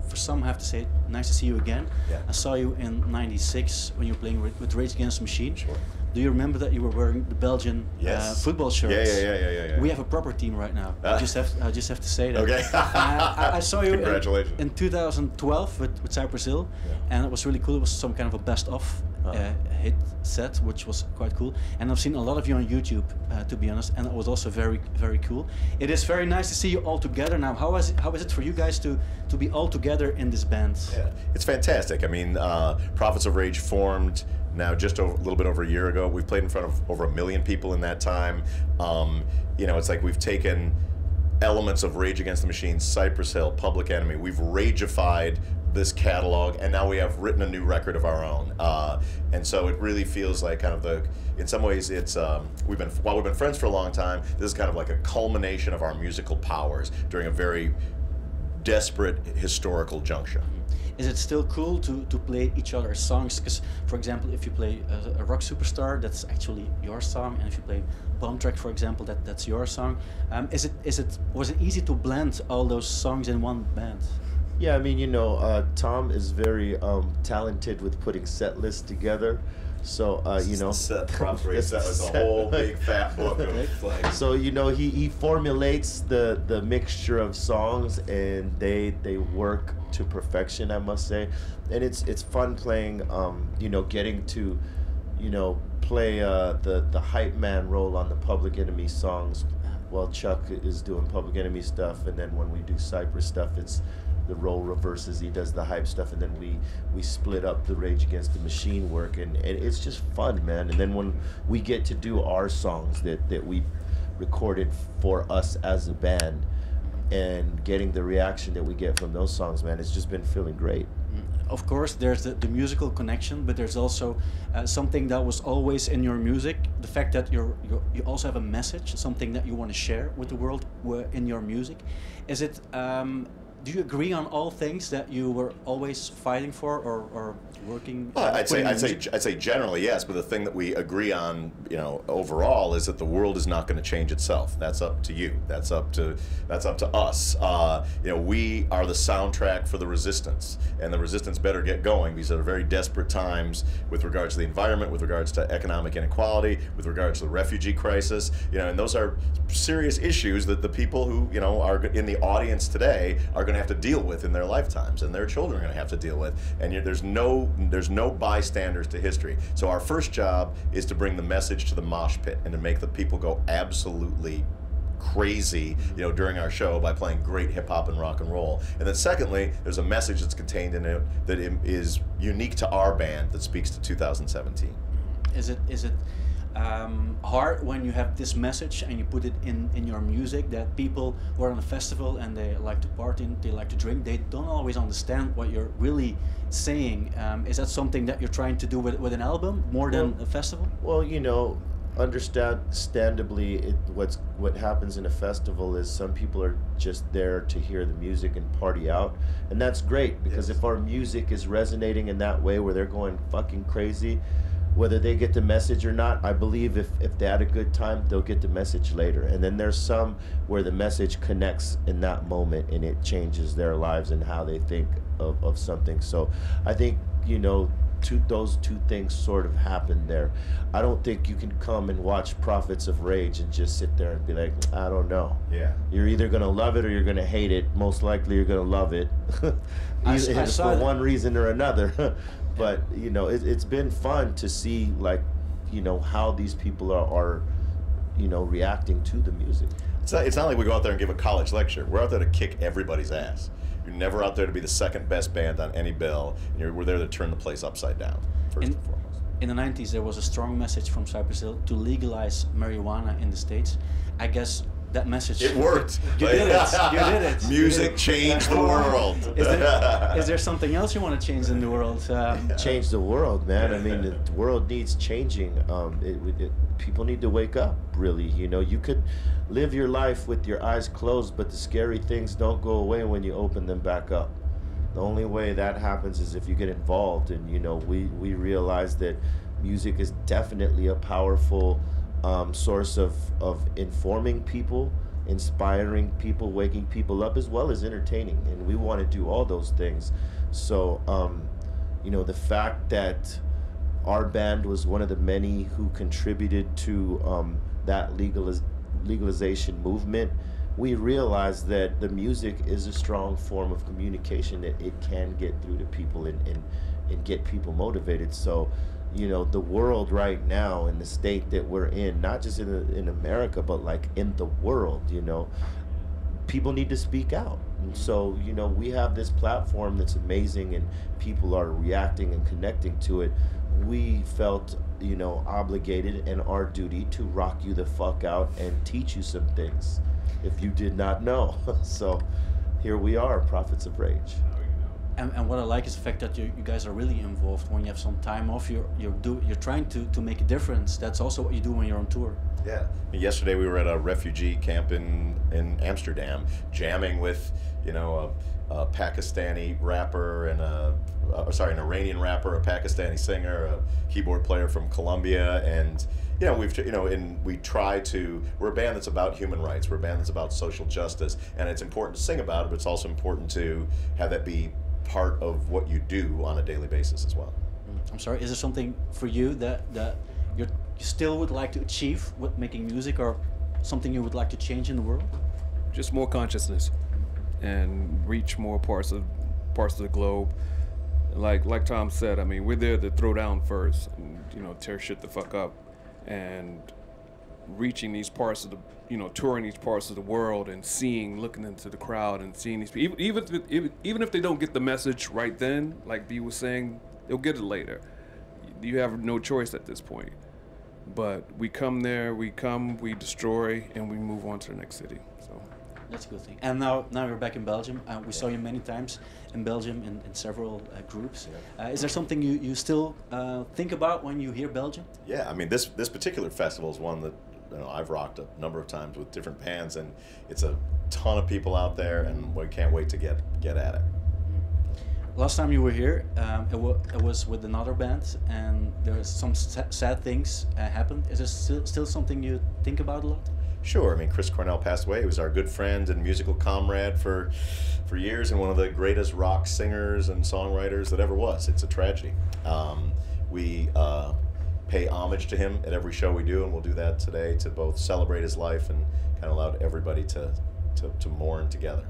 for some, I have to say, nice to see you again. Yeah. I saw you in '96 when you were playing with Rage Against the Machine. Sure. Do you remember that you were wearing the Belgian football shirts? Yeah. We have a proper team right now. I just have to say that. Okay. I saw you Congratulations. in 2012 with Cypress Hill, and it was really cool. It was some kind of a best-of hit set, which was quite cool. And I've seen a lot of you on YouTube, to be honest, and it was also very, very cool. It is very nice to see you all together now. How is it for you guys to be all together in this band? Yeah, it's fantastic. I mean, Prophets of Rage formed now just a little bit over a year ago. We've played in front of over 1 million people in that time. You know, it's like we've taken elements of Rage Against the Machine, Cypress Hill, Public Enemy. We've ragified this catalog, and now we have written a new record of our own. And so it really feels like kind of in some ways it's, while we've been friends for a long time, this is kind of like a culmination of our musical powers during a very desperate historical junction. Is it still cool to play each other's songs? Because, for example, if you play a rock superstar, that's actually your song, and if you play Bomb Track, for example, that's your song. Was it easy to blend all those songs in one band? Yeah, I mean, you know, Tom is very talented with putting set lists together. So, you know, set was a whole big fat book of like. So, you know, he formulates the mixture of songs, and they work to perfection, I must say. And it's fun playing, you know, getting to, you know, play the hype man role on the Public Enemy songs while Chuck is doing Public Enemy stuff, and then when we do Cypress stuff, it's the role reverses. He does the hype stuff, and then we split up the Rage Against the Machine work, and it's just fun, man. And then when we get to do our songs that we recorded for us as a band, and getting the reaction that we get from those songs, man, it's just been feeling great. Of course, there's the musical connection, but there's also something that was always in your music, the fact that you also have a message, something that you want to share with the world in your music. Is it do you agree on all things that you were always fighting for or working? Well, I'd say generally yes, but the thing that we agree on, you know, overall is that the world is not going to change itself. That's up to you. That's up to us. You know, we are the soundtrack for the resistance, and the resistance better get going. These are very desperate times with regards to the environment, with regards to economic inequality, with regards to the refugee crisis. You know, and those are serious issues that the people who, you know, are in the audience today are going to have to deal with in their lifetimes, and their children are going to have to deal with. And there's no bystanders to history. So our first job is to bring the message to the mosh pit and to make the people go absolutely crazy, you know, during our show by playing great hip hop and rock and roll. And then secondly, there's a message that's contained in it that is unique to our band that speaks to 2017. Is it hard when you have this message and you put it in your music, that people who are on a festival and they like to party, they like to drink, they don't always understand what you're really saying? Is that something that you're trying to do with an album more than a festival? Well, you know, understandably, what happens in a festival is some people are just there to hear the music and party out, and that's great, because if our music is resonating in that way where they're going fucking crazy, whether they get the message or not, I believe if they had a good time, they'll get the message later. And then there's some where the message connects in that moment and it changes their lives and how they think of something. So I think, you know, those two things sort of happen there. I don't think you can come and watch Prophets of Rage and just sit there and be like, I don't know. Yeah. You're either gonna love it or you're gonna hate it. Most likely you're gonna love it. Either for one reason or another. But, you know, it's been fun to see, like, you know, how these people are you know, reacting to the music. It's not like we go out there and give a college lecture. We're out there to kick everybody's ass. You're never out there to be the second best band on any bill. We're there to turn the place upside down, first and foremost. In the 90s, there was a strong message from Cypress Hill to legalize marijuana in the States. I guess that message... It worked. You did it. You did it. Music changed the world. Is there something else you want to change in the world? Change the world, man. I mean, the world needs changing. People need to wake up, really. You know, you could live your life with your eyes closed, but the scary things don't go away when you open them back up. The only way that happens is if you get involved. And, you know, we realize that music is definitely a powerful source of informing people inspiring people, waking people up, as well as entertaining. And we want to do all those things. So, you know, the fact that our band was one of the many who contributed to that legalization movement, we realized that the music is a strong form of communication, that it can get through to people and get people motivated. So, you know, the world right now in the state that we're in, not just in America, but like in the world, you know, people need to speak out. And so, you know, we have this platform that's amazing and people are reacting and connecting to it. We felt, you know, obligated and our duty to rock you the fuck out and teach you some things if you did not know. So here we are, Prophets of Rage. And what I like is the fact that you guys are really involved. When you have some time off, you're trying to make a difference. That's also what you do when you're on tour. Yeah. Yesterday we were at a refugee camp in Amsterdam, jamming with, you know, a Pakistani rapper and an Iranian rapper, a Pakistani singer, a keyboard player from Colombia, and you know, we're a band that's about human rights. We're a band that's about social justice, and it's important to sing about it, but it's also important to have that be part of what you do on a daily basis as well. I'm sorry, is there something for you that you still would like to achieve with making music, or something you would like to change in the world? Just more consciousness and reach more parts of the globe. Like Tom said, I mean, we're there to throw down first and, you know, tear shit the fuck up, and reaching these parts of the, you know, touring these parts of the world and looking into the crowd and seeing these people, even if they don't get the message right then, like B was saying, they'll get it later. You have no choice at this point. But we come there, we destroy, and we move on to the next city. So that's a good thing. And now you're back in Belgium. We saw you many times in Belgium in several groups. Is there something you still think about when you hear Belgium? Yeah, I mean, this particular festival is one that, you know, I've rocked a number of times with different bands, and it's a ton of people out there, and we can't wait to get at it. Last time you were here, it was with another band, and there was some sad things happened. Is there still something you think about a lot? Sure. I mean, Chris Cornell passed away. He was our good friend and musical comrade for years, and one of the greatest rock singers and songwriters that ever was. It's a tragedy. We pay homage to him at every show we do, and we'll do that today to both celebrate his life and kind of allow everybody to mourn together.